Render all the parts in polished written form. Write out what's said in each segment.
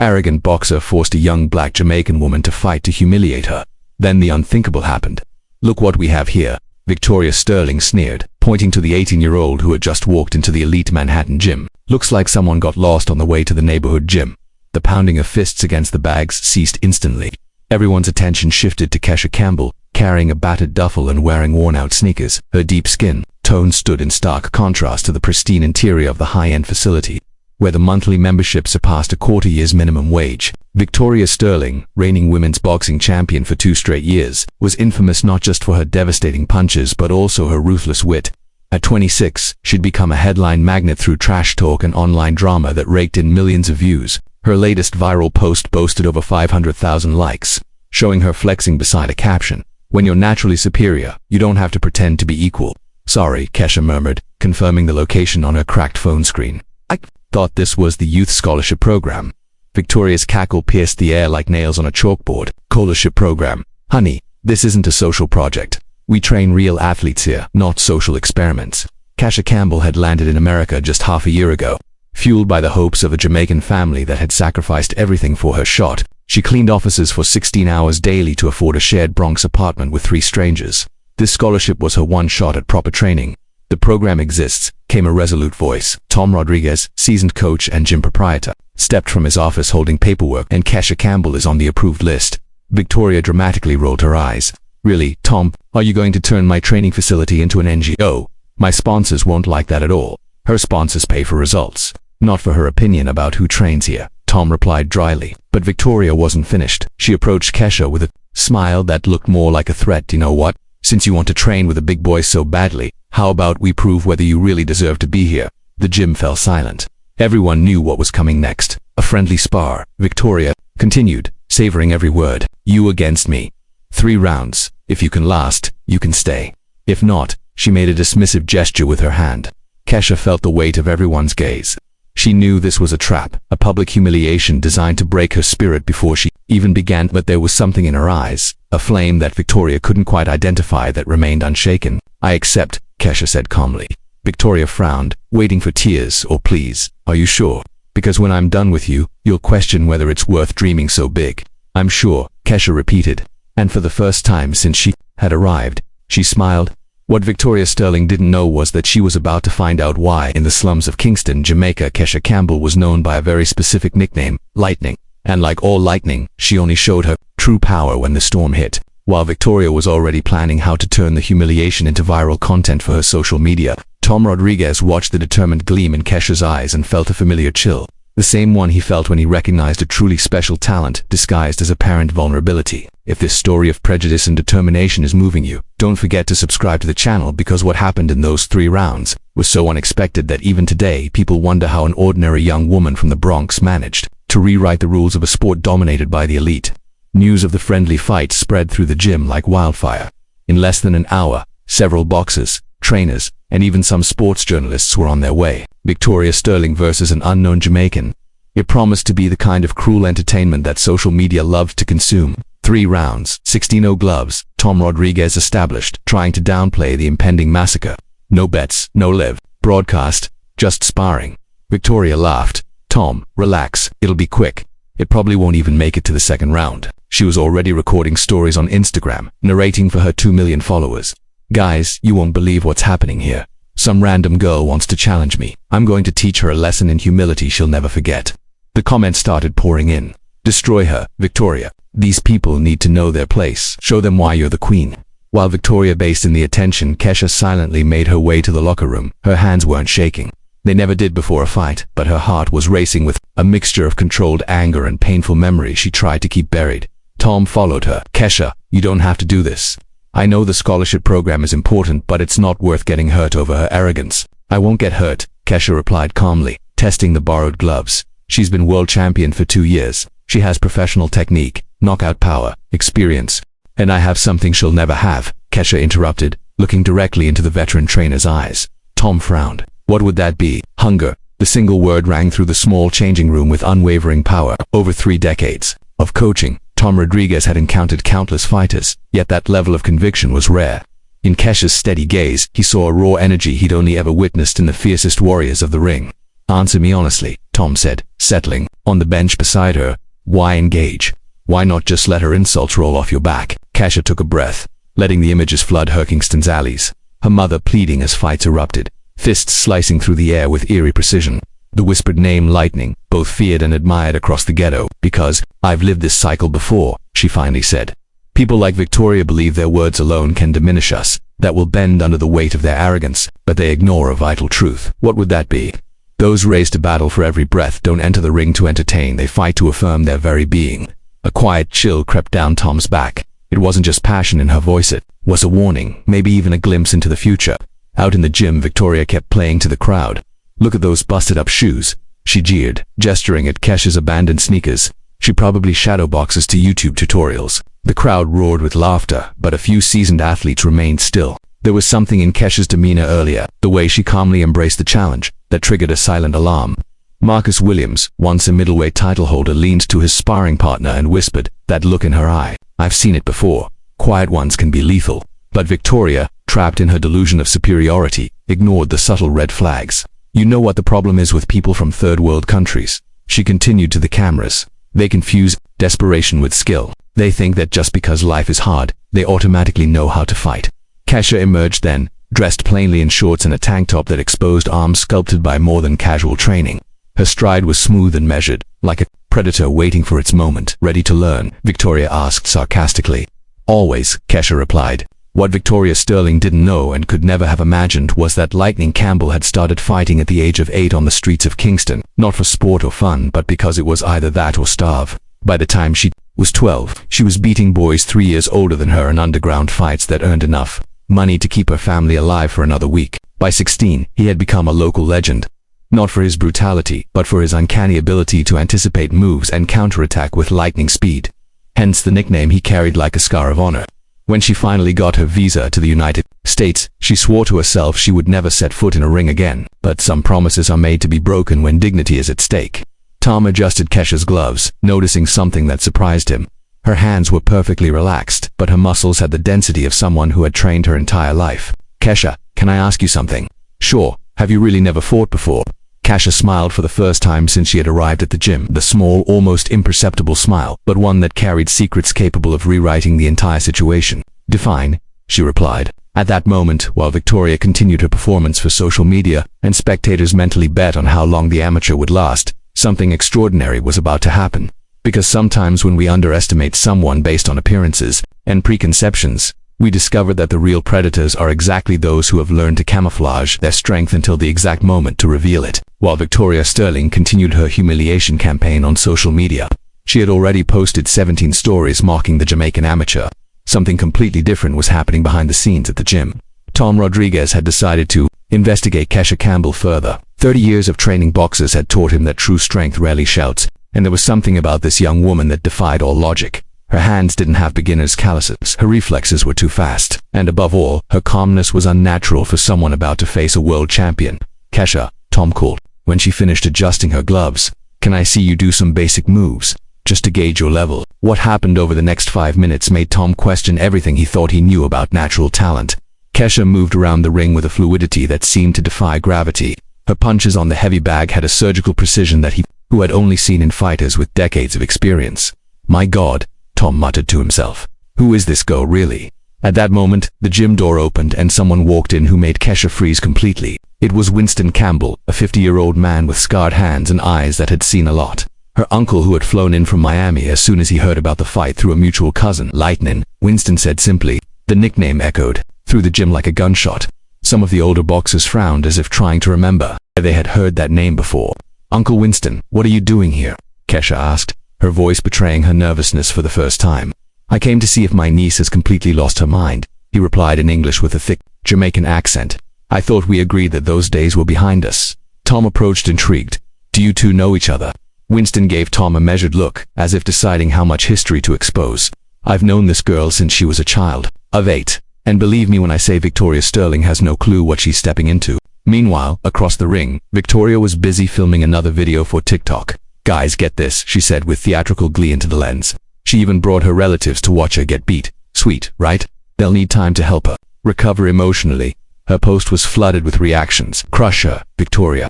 Arrogant boxer forced a young black Jamaican woman to fight to humiliate her. Then the unthinkable happened. "Look what we have here," Victoria Sterling sneered, pointing to the 18-year-old who had just walked into the elite Manhattan gym. "Looks like someone got lost on the way to the neighborhood gym." The pounding of fists against the bags ceased instantly. Everyone's attention shifted to Kesha Campbell, carrying a battered duffel and wearing worn-out sneakers. Her deep skin tone stood in stark contrast to the pristine interior of the high-end facility, where the monthly membership surpassed a quarter year's minimum wage. Victoria Sterling, reigning women's boxing champion for 2 straight years, was infamous not just for her devastating punches but also her ruthless wit. At 26, she'd become a headline magnet through trash talk and online drama that raked in millions of views. Her latest viral post boasted over 500,000 likes, showing her flexing beside a caption, "When you're naturally superior, you don't have to pretend to be equal." "Sorry," Kesha murmured, confirming the location on her cracked phone screen. "I thought this was the youth scholarship program." Victoria's cackle pierced the air like nails on a chalkboard. "Scholarship program? Honey, this isn't a social project. We train real athletes here, not social experiments." Kesha Campbell had landed in America just half a year ago. Fueled by the hopes of a Jamaican family that had sacrificed everything for her shot, she cleaned offices for 16 hours daily to afford a shared Bronx apartment with 3 strangers. This scholarship was her one shot at proper training. "The program exists," came a resolute voice. Tom Rodriguez, seasoned coach and gym proprietor, stepped from his office holding paperwork, "And Kesha Campbell is on the approved list." Victoria dramatically rolled her eyes. "Really, Tom? Are you going to turn my training facility into an NGO? My sponsors won't like that at all." "Her sponsors pay for results, not for her opinion about who trains here," Tom replied dryly. But Victoria wasn't finished. She approached Kesha with a smile that looked more like a threat. "You know what? Since you want to train with the big boys so badly, how about we prove whether you really deserve to be here?" The gym fell silent. Everyone knew what was coming next. A friendly spar. Victoria continued, savoring every word. "You against me. 3 rounds. If you can last, you can stay. If not," she made a dismissive gesture with her hand. Kesha felt the weight of everyone's gaze. She knew this was a trap, a public humiliation designed to break her spirit before she even began, but there was something in her eyes, a flame that Victoria couldn't quite identify that remained unshaken. "I accept," Kesha said calmly. Victoria frowned, waiting for tears. "Or please, are you sure? Because when I'm done with you, you'll question whether it's worth dreaming so big." "I'm sure," Kesha repeated. And for the first time since she had arrived, she smiled. What Victoria Sterling didn't know was that she was about to find out why, in the slums of Kingston, Jamaica, Kesha Campbell was known by a very specific nickname, Lightning. And like all lightning, she only showed her true power when the storm hit. While Victoria was already planning how to turn the humiliation into viral content for her social media, Tom Rodriguez watched the determined gleam in Kesha's eyes and felt a familiar chill. The same one he felt when he recognized a truly special talent disguised as apparent vulnerability. If this story of prejudice and determination is moving you, don't forget to subscribe to the channel, because what happened in those 3 rounds was so unexpected that even today people wonder how an ordinary young woman from the Bronx managed to rewrite the rules of a sport dominated by the elite. News of the friendly fight spread through the gym like wildfire. In less than an hour, several boxers, trainers, and even some sports journalists were on their way. Victoria Sterling versus an unknown Jamaican. It promised to be the kind of cruel entertainment that social media loved to consume. 3 rounds, 16 gloves, Tom Rodriguez established, trying to downplay the impending massacre. "No bets, no live broadcast, just sparring." Victoria laughed. "Tom, relax, it'll be quick. It probably won't even make it to the 2nd round." She was already recording stories on Instagram, narrating for her 2 million followers. "Guys, you won't believe what's happening here. Some random girl wants to challenge me. I'm going to teach her a lesson in humility she'll never forget." The comments started pouring in. "Destroy her, Victoria. These people need to know their place. Show them why you're the queen." While Victoria based in the attention, Kesha silently made her way to the locker room. Her hands weren't shaking. They never did before a fight, but her heart was racing with a mixture of controlled anger and painful memory she tried to keep buried. Tom followed her. "Kesha, you don't have to do this. I know the scholarship program is important, but it's not worth getting hurt over her arrogance." "I won't get hurt," Kesha replied calmly, testing the borrowed gloves. "She's been world champion for 2 years. She has professional technique, knockout power, experience. And I have something she'll never have," Kesha interrupted, looking directly into the veteran trainer's eyes. Tom frowned. "What would that be?" "Hunger." The single word rang through the small changing room with unwavering power. Over 3 decades of coaching, Tom Rodriguez had encountered countless fighters, yet that level of conviction was rare. In Kesha's steady gaze, he saw a raw energy he'd only ever witnessed in the fiercest warriors of the ring. "Answer me honestly, Tom said, settling on the bench beside her. Why engage? Why not just let her insults roll off your back? Kesha took a breath, letting the images flood Herkingston's alleys. Her mother pleading as fights erupted, fists slicing through the air with eerie precision. The whispered name Lightning, both feared and admired across the ghetto. Because I've lived this cycle before, she finally said. People like Victoria believe their words alone can diminish us, that will bend under the weight of their arrogance, but they ignore a vital truth. What would that be? Those raised to battle for every breath don't enter the ring to entertain, they fight to affirm their very being. A quiet chill crept down Tom's back. It wasn't just passion in her voice, it was a warning, maybe even a glimpse into the future. Out in the gym, Victoria kept playing to the crowd. Look at those busted-up shoes, she jeered, gesturing at Kesha's abandoned sneakers. She probably shadowboxes to YouTube tutorials. The crowd roared with laughter, but a few seasoned athletes remained still. There was something in Kesha's demeanor earlier, the way she calmly embraced the challenge, that triggered a silent alarm. Marcus Williams, once a middleweight title holder, leaned to his sparring partner and whispered, that look in her eye. I've seen it before. Quiet ones can be lethal. But Victoria, trapped in her delusion of superiority, ignored the subtle red flags. You know what the problem is with people from third world countries? She continued to the cameras. They confuse desperation with skill. They think that just because life is hard, they automatically know how to fight. Kesha emerged then, dressed plainly in shorts and a tank top that exposed arms sculpted by more than casual training. Her stride was smooth and measured, like a predator waiting for its moment. Ready to learn? Victoria asked sarcastically. Always, Kesha replied. What Victoria Sterling didn't know and could never have imagined was that Lightning Campbell had started fighting at the age of 8 on the streets of Kingston, not for sport or fun, but because it was either that or starve. By the time she was 12, she was beating boys 3 years older than her in underground fights that earned enough money to keep her family alive for another week. By 16, he had become a local legend. Not for his brutality, but for his uncanny ability to anticipate moves and counterattack with lightning speed. Hence the nickname he carried like a scar of honor. When she finally got her visa to the United States, she swore to herself she would never set foot in a ring again. But some promises are made to be broken when dignity is at stake. Tom adjusted Kesha's gloves, noticing something that surprised him. Her hands were perfectly relaxed, but her muscles had the density of someone who had trained her entire life. Kesha, can I ask you something? Sure. Have you really never fought before? Kesha smiled for the first time since she had arrived at the gym. The small, almost imperceptible smile, but one that carried secrets capable of rewriting the entire situation. Define, she replied. At that moment, while Victoria continued her performance for social media, and spectators mentally bet on how long the amateur would last, something extraordinary was about to happen. Because sometimes when we underestimate someone based on appearances and preconceptions, we discover that the real predators are exactly those who have learned to camouflage their strength until the exact moment to reveal it. While Victoria Sterling continued her humiliation campaign on social media, she had already posted 17 stories mocking the Jamaican amateur. Something completely different was happening behind the scenes at the gym. Tom Rodriguez had decided to investigate Kesha Campbell further. 30 years of training boxers had taught him that true strength rarely shouts, and there was something about this young woman that defied all logic. Her hands didn't have beginner's calluses, her reflexes were too fast, and above all, her calmness was unnatural for someone about to face a world champion. Kesha, Tom called, when she finished adjusting her gloves. Can I see you do some basic moves, just to gauge your level? What happened over the next 5 minutes made Tom question everything he thought he knew about natural talent. Kesha moved around the ring with a fluidity that seemed to defy gravity. Her punches on the heavy bag had a surgical precision that he who had only seen in fighters with decades of experience. My God, Tom muttered to himself. Who is this girl really? At that moment, the gym door opened and someone walked in who made Kesha freeze completely. It was Winston Campbell, a 50-year-old man with scarred hands and eyes that had seen a lot. Her uncle who had flown in from Miami as soon as he heard about the fight through a mutual cousin, Lightning, Winston said simply. The nickname echoed through the gym like a gunshot. Some of the older boxers frowned as if trying to remember where they had heard that name before. Uncle Winston, what are you doing here? Kesha asked, her voice betraying her nervousness for the first time. I came to see if my niece has completely lost her mind, he replied in English with a thick Jamaican accent. I thought we agreed that those days were behind us. Tom approached intrigued. Do you two know each other? Winston gave Tom a measured look, as if deciding how much history to expose. I've known this girl since she was a child of 8, and believe me when I say Victoria Sterling has no clue what she's stepping into. Meanwhile, across the ring, Victoria was busy filming another video for TikTok. Guys, get this, she said with theatrical glee into the lens. She even brought her relatives to watch her get beat. Sweet, right? They'll need time to help her recover emotionally. Her post was flooded with reactions. Crush her, Victoria.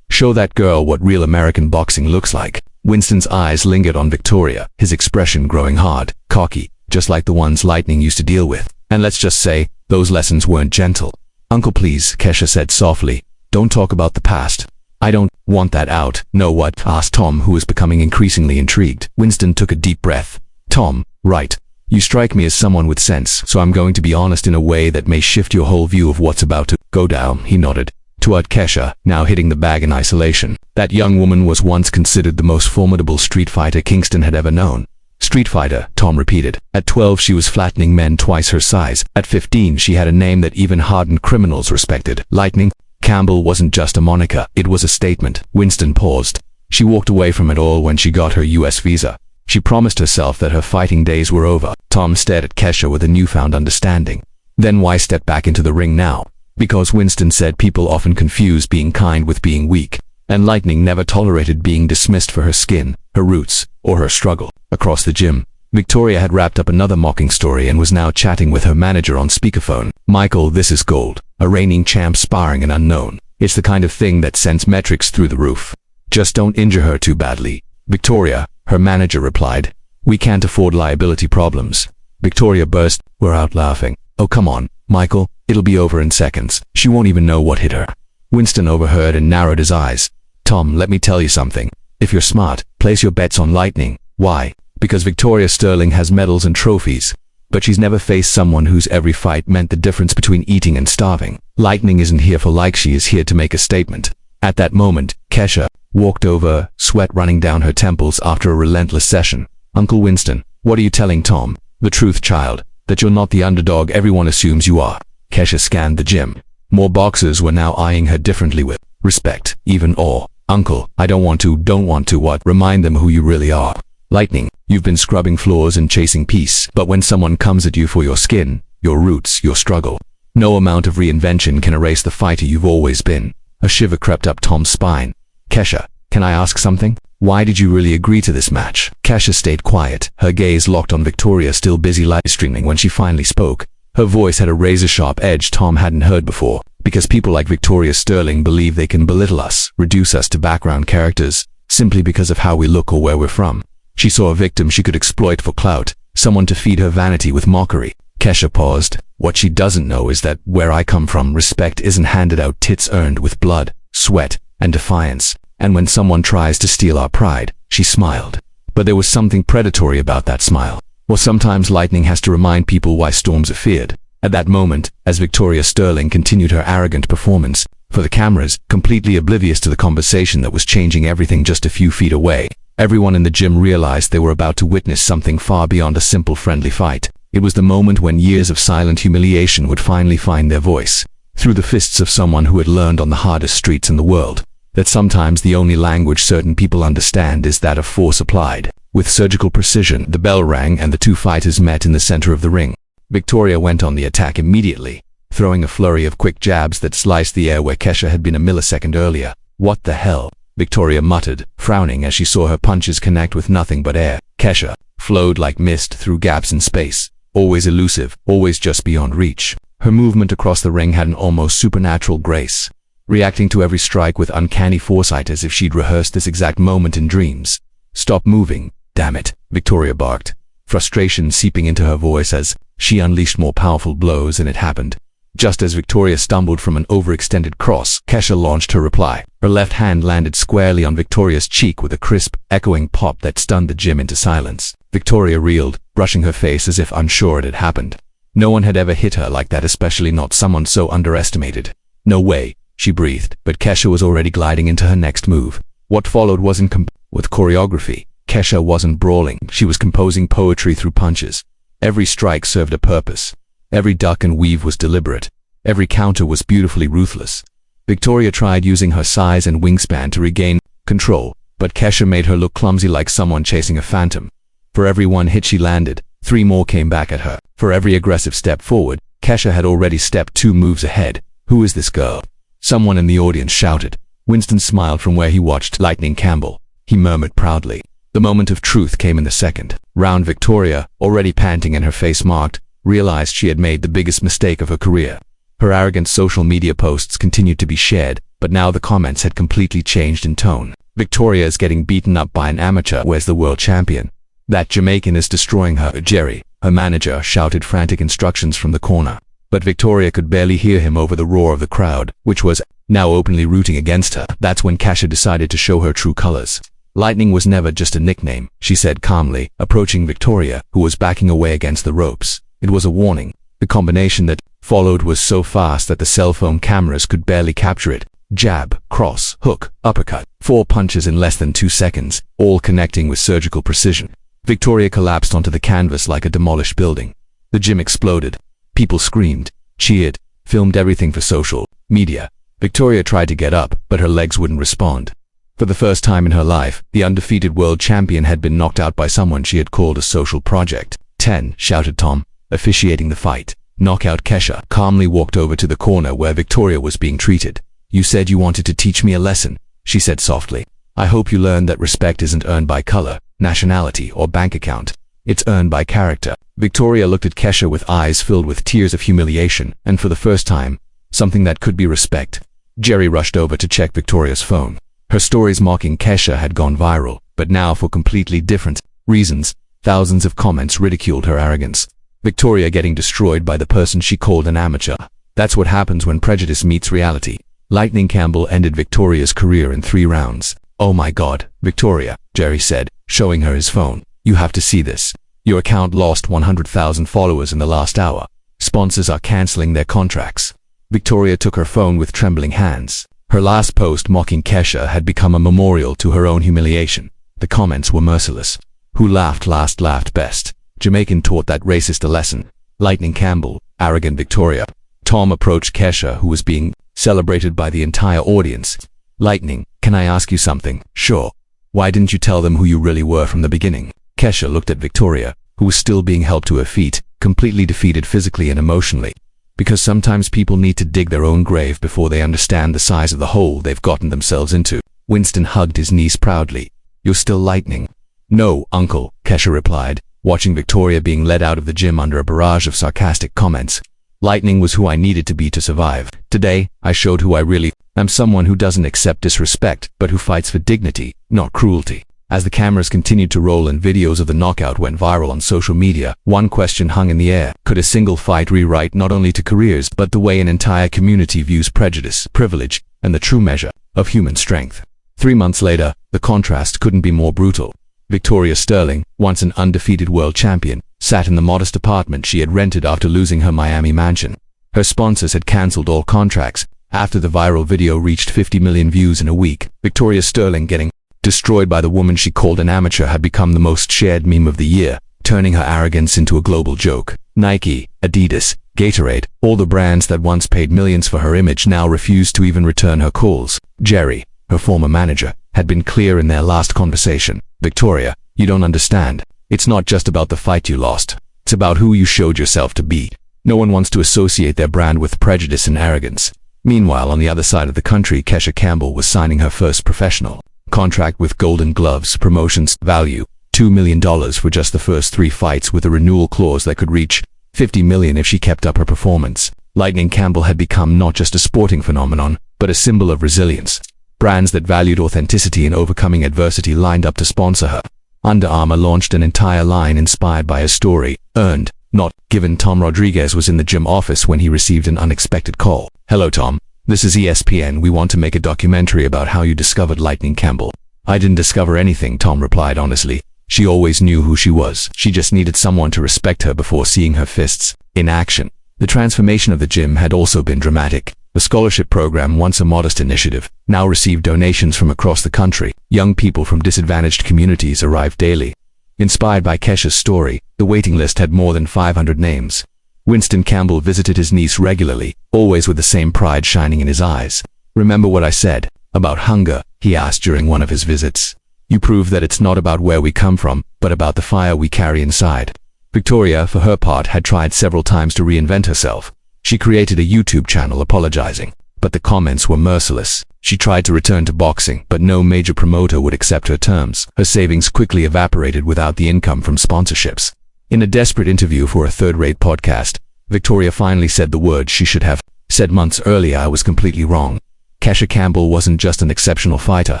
Show that girl what real American boxing looks like. Winston's eyes lingered on Victoria, his expression growing hard, cocky, just like the ones Lightning used to deal with. And let's just say, those lessons weren't gentle. Uncle, please, Kesha said softly. Don't talk about the past. I don't want that out. No, what? Asked Tom, who was becoming increasingly intrigued. Winston took a deep breath. Tom, right. You strike me as someone with sense, so I'm going to be honest in a way that may shift your whole view of what's about to go down. He nodded toward Kesha, now hitting the bag in isolation. That young woman was once considered the most formidable street fighter Kingston had ever known. Street fighter, Tom repeated. At 12, she was flattening men twice her size. At 15, she had a name that even hardened criminals respected. Lightning Campbell wasn't just a moniker, it was a statement. Winston paused. She walked away from it all when she got her US visa. She promised herself that her fighting days were over. Tom stared at Kesha with a newfound understanding. Then why step back into the ring now? Because Winston said people often confuse being kind with being weak, and Lightning never tolerated being dismissed for her skin, her roots, or her struggle. Across the gym, Victoria had wrapped up another mocking story and was now chatting with her manager on speakerphone. Michael, this is gold. A reigning champ sparring an unknown. It's the kind of thing that sends metrics through the roof. Just don't injure her too badly. Victoria, her manager replied. We can't afford liability problems. Victoria burst. We're out laughing. Oh, come on, Michael. It'll be over in seconds. She won't even know what hit her. Winston overheard and narrowed his eyes. Tom, let me tell you something. If you're smart, place your bets on Lightning. Why? Because Victoria Sterling has medals and trophies, but she's never faced someone whose every fight meant the difference between eating and starving. Lightning isn't here for like, she is here to make a statement. At that moment, Kesha walked over, sweat running down her temples after a relentless session. Uncle Winston, what are you telling Tom? The truth, child, that you're not the underdog everyone assumes you are. Kesha scanned the gym. More boxers were now eyeing her differently with respect, even awe. Uncle, I don't want to what? Remind them who you really are. Lightning, you've been scrubbing floors and chasing peace, but when someone comes at you for your skin, your roots, your struggle, no amount of reinvention can erase the fighter you've always been. A shiver crept up Tom's spine. Kesha, can I ask something? Why did you really agree to this match? Kesha stayed quiet, her gaze locked on Victoria, still busy live streaming. When she finally spoke, her voice had a razor-sharp edge Tom hadn't heard before. Because people like Victoria Sterling believe they can belittle us, reduce us to background characters, simply because of how we look or where we're from. She saw a victim she could exploit for clout, someone to feed her vanity with mockery. Kesha paused. What she doesn't know is that where I come from, respect isn't handed out, it's earned with blood, sweat, and defiance. And when someone tries to steal our pride, she smiled. But there was something predatory about that smile. Well, sometimes Lightning has to remind people why storms are feared. At that moment, as Victoria Sterling continued her arrogant performance, for the cameras, completely oblivious to the conversation that was changing everything just a few feet away, everyone in the gym realized they were about to witness something far beyond a simple friendly fight. It was the moment when years of silent humiliation would finally find their voice, through the fists of someone who had learned on the hardest streets in the world, that sometimes the only language certain people understand is that of force applied. With surgical precision, the bell rang and the two fighters met in the center of the ring. Victoria went on the attack immediately, throwing a flurry of quick jabs that sliced the air where Kesha had been a millisecond earlier. What the hell? Victoria muttered, frowning as she saw her punches connect with nothing but air. Kesha flowed like mist through gaps in space, always elusive, always just beyond reach. Her movement across the ring had an almost supernatural grace, reacting to every strike with uncanny foresight as if she'd rehearsed this exact moment in dreams. Stop moving, damn it, Victoria barked, frustration seeping into her voice as she unleashed more powerful blows, and it happened. Just as Victoria stumbled from an overextended cross, Kesha launched her reply. Her left hand landed squarely on Victoria's cheek with a crisp, echoing pop that stunned the gym into silence. Victoria reeled, brushing her face as if unsure it had happened. No one had ever hit her like that, especially not someone so underestimated. No way, she breathed, but Kesha was already gliding into her next move. What followed wasn't with choreography. Kesha wasn't brawling, she was composing poetry through punches. Every strike served a purpose. Every duck and weave was deliberate. Every counter was beautifully ruthless. Victoria tried using her size and wingspan to regain control, but Kesha made her look clumsy, like someone chasing a phantom. For every one hit she landed, 3 more came back at her. For every aggressive step forward, Kesha had already stepped 2 moves ahead. Who is this girl? Someone in the audience shouted. Winston smiled from where he watched Lightning Campbell. He murmured proudly. The moment of truth came in the second round. Victoria, already panting and her face marked, realized she had made the biggest mistake of her career. Her arrogant social media posts continued to be shared, but now the comments had completely changed in tone. Victoria is getting beaten up by an amateur. Where's the world champion? That Jamaican is destroying her. Jerry, her manager, shouted frantic instructions from the corner. But Victoria could barely hear him over the roar of the crowd, which was now openly rooting against her. That's when Kesha decided to show her true colors. Lightning was never just a nickname, she said calmly, approaching Victoria, who was backing away against the ropes. It was a warning. The combination that followed was so fast that the cell phone cameras could barely capture it. Jab, cross, hook, uppercut. 4 punches in less than 2 seconds, all connecting with surgical precision. Victoria collapsed onto the canvas like a demolished building. The gym exploded. People screamed, cheered, filmed everything for social media. Victoria tried to get up, but her legs wouldn't respond. For the first time in her life, the undefeated world champion had been knocked out by someone she had called a social project. 10, shouted Tom, officiating the fight. Knockout. Kesha calmly walked over to the corner where Victoria was being treated. You said you wanted to teach me a lesson, she said softly. I hope you learned that respect isn't earned by color, nationality, or bank account. It's earned by character. Victoria looked at Kesha with eyes filled with tears of humiliation, and for the first time, something that could be respect. Jerry rushed over to check Victoria's phone. Her stories mocking Kesha had gone viral, but now for completely different reasons. Thousands of comments ridiculed her arrogance. Victoria getting destroyed by the person she called an amateur. That's what happens when prejudice meets reality. Lightning Campbell ended Victoria's career in 3 rounds. Oh my God, Victoria, Jerry said, showing her his phone. You have to see this. Your account lost 100,000 followers in the last hour. Sponsors are canceling their contracts. Victoria took her phone with trembling hands. Her last post mocking Kesha had become a memorial to her own humiliation. The comments were merciless. Who laughed last laughed best. Jamaican taught that racist a lesson. Lightning Campbell, arrogant Victoria. Tom approached Kesha, who was being celebrated by the entire audience. Lightning, can I ask you something? Sure. Why didn't you tell them who you really were from the beginning? Kesha looked at Victoria, who was still being helped to her feet, completely defeated physically and emotionally. Because sometimes people need to dig their own grave before they understand the size of the hole they've gotten themselves into. Winston hugged his niece proudly. You're still Lightning. No, uncle, Kesha replied, watching Victoria being led out of the gym under a barrage of sarcastic comments. Lightning was who I needed to be to survive. Today, I showed who I really am, someone who doesn't accept disrespect, but who fights for dignity, not cruelty. As the cameras continued to roll and videos of the knockout went viral on social media, one question hung in the air. Could a single fight rewrite not only to careers, but the way an entire community views prejudice, privilege, and the true measure of human strength? 3 months later, the contrast couldn't be more brutal. Victoria Sterling, once an undefeated world champion, sat in the modest apartment she had rented after losing her Miami mansion. Her sponsors had cancelled all contracts. After the viral video reached 50 million views in a week, Victoria Sterling getting destroyed by the woman she called an amateur had become the most shared meme of the year, turning her arrogance into a global joke. Nike, Adidas, Gatorade, all the brands that once paid millions for her image now refused to even return her calls. Jerry, her former manager, had been clear in their last conversation. Victoria, you don't understand. It's not just about the fight you lost. It's about who you showed yourself to be. No one wants to associate their brand with prejudice and arrogance. Meanwhile, on the other side of the country, Kesha Campbell was signing her first professional contract with Golden Gloves Promotions, value $2 million for just the first 3 fights, with a renewal clause that could reach $50 million if she kept up her performance. Lightning Campbell had become not just a sporting phenomenon, but a symbol of resilience. Brands that valued authenticity and overcoming adversity lined up to sponsor her. Under Armour launched an entire line inspired by her story, earned, not given. Tom Rodriguez was in the gym office when he received an unexpected call. Hello, Tom. This is ESPN. We want to make a documentary about how you discovered Lightning Campbell. I didn't discover anything, Tom replied honestly. She always knew who she was. She just needed someone to respect her before seeing her fists in action. The transformation of the gym had also been dramatic. The scholarship program, once a modest initiative, now received donations from across the country. Young people from disadvantaged communities arrived daily. Inspired by Kesha's story, the waiting list had more than 500 names. Winston Campbell visited his niece regularly, always with the same pride shining in his eyes. Remember what I said about hunger, he asked during one of his visits. You prove that it's not about where we come from, but about the fire we carry inside. Victoria, for her part, had tried several times to reinvent herself. She created a YouTube channel apologizing, but the comments were merciless. She tried to return to boxing, but no major promoter would accept her terms. Her savings quickly evaporated without the income from sponsorships. In a desperate interview for a third-rate podcast, Victoria finally said the words she should have said months earlier: I was completely wrong. Kesha Campbell wasn't just an exceptional fighter.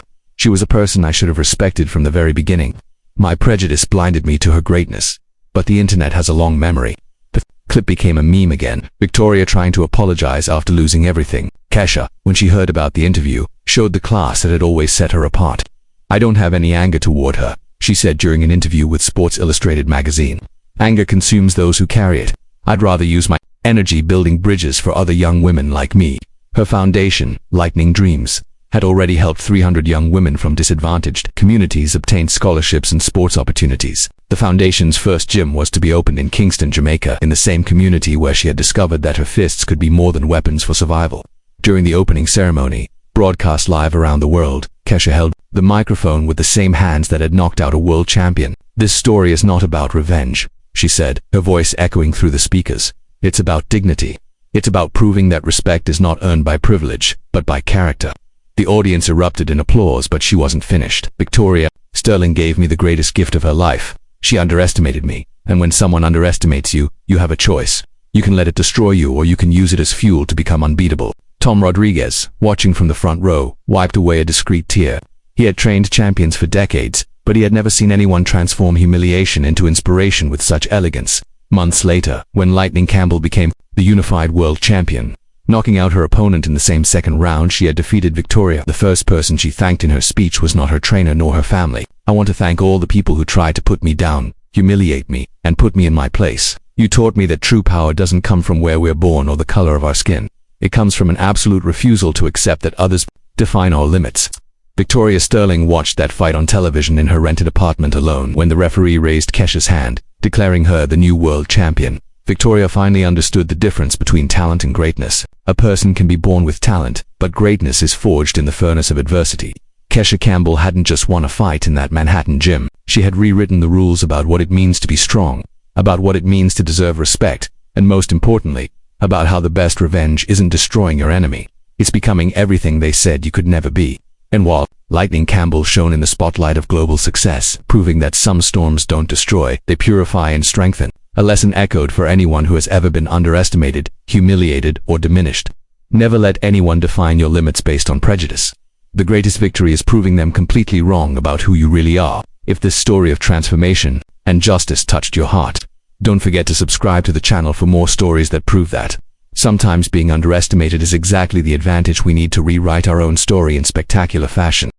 She was a person I should have respected from the very beginning. My prejudice blinded me to her greatness. But the internet has a long memory. The clip became a meme again. Victoria trying to apologize after losing everything. Kesha, when she heard about the interview, showed the class that had always set her apart. "I don't have any anger toward her," she said during an interview with Sports Illustrated magazine. "Anger consumes those who carry it. I'd rather use my energy building bridges for other young women like me." Her foundation, Lightning Dreams, had already helped 300 young women from disadvantaged communities obtain scholarships and sports opportunities. The foundation's first gym was to be opened in Kingston, Jamaica, in the same community where she had discovered that her fists could be more than weapons for survival. During the opening ceremony, broadcast live around the world, Kesha held the microphone with the same hands that had knocked out a world champion. "This story is not about revenge," she said, her voice echoing through the speakers. "It's about dignity. It's about proving that respect is not earned by privilege, but by character." The audience erupted in applause, but she wasn't finished. "Victoria Sterling gave me the greatest gift of her life. She underestimated me, and when someone underestimates you, you have a choice. You can let it destroy you, or you can use it as fuel to become unbeatable." Tom Rodriguez, watching from the front row, wiped away a discreet tear. He had trained champions for decades, but he had never seen anyone transform humiliation into inspiration with such elegance. Months later, when Lightning Campbell became the unified world champion, knocking out her opponent in the same second round she had defeated Victoria, the first person she thanked in her speech was not her trainer nor her family. "I want to thank all the people who tried to put me down, humiliate me, and put me in my place. You taught me that true power doesn't come from where we're born or the color of our skin. It comes from an absolute refusal to accept that others define our limits." Victoria Sterling watched that fight on television in her rented apartment alone when the referee raised Kesha's hand, declaring her the new world champion. Victoria finally understood the difference between talent and greatness. A person can be born with talent, but greatness is forged in the furnace of adversity. Kesha Campbell hadn't just won a fight in that Manhattan gym. She had rewritten the rules about what it means to be strong, about what it means to deserve respect, and most importantly, about how the best revenge isn't destroying your enemy. It's becoming everything they said you could never be. And while Lightning Campbell shone in the spotlight of global success, proving that some storms don't destroy, they purify and strengthen, a lesson echoed for anyone who has ever been underestimated, humiliated, or diminished. Never let anyone define your limits based on prejudice. The greatest victory is proving them completely wrong about who you really are. If this story of transformation and justice touched your heart, don't forget to subscribe to the channel for more stories that prove that sometimes being underestimated is exactly the advantage we need to rewrite our own story in spectacular fashion.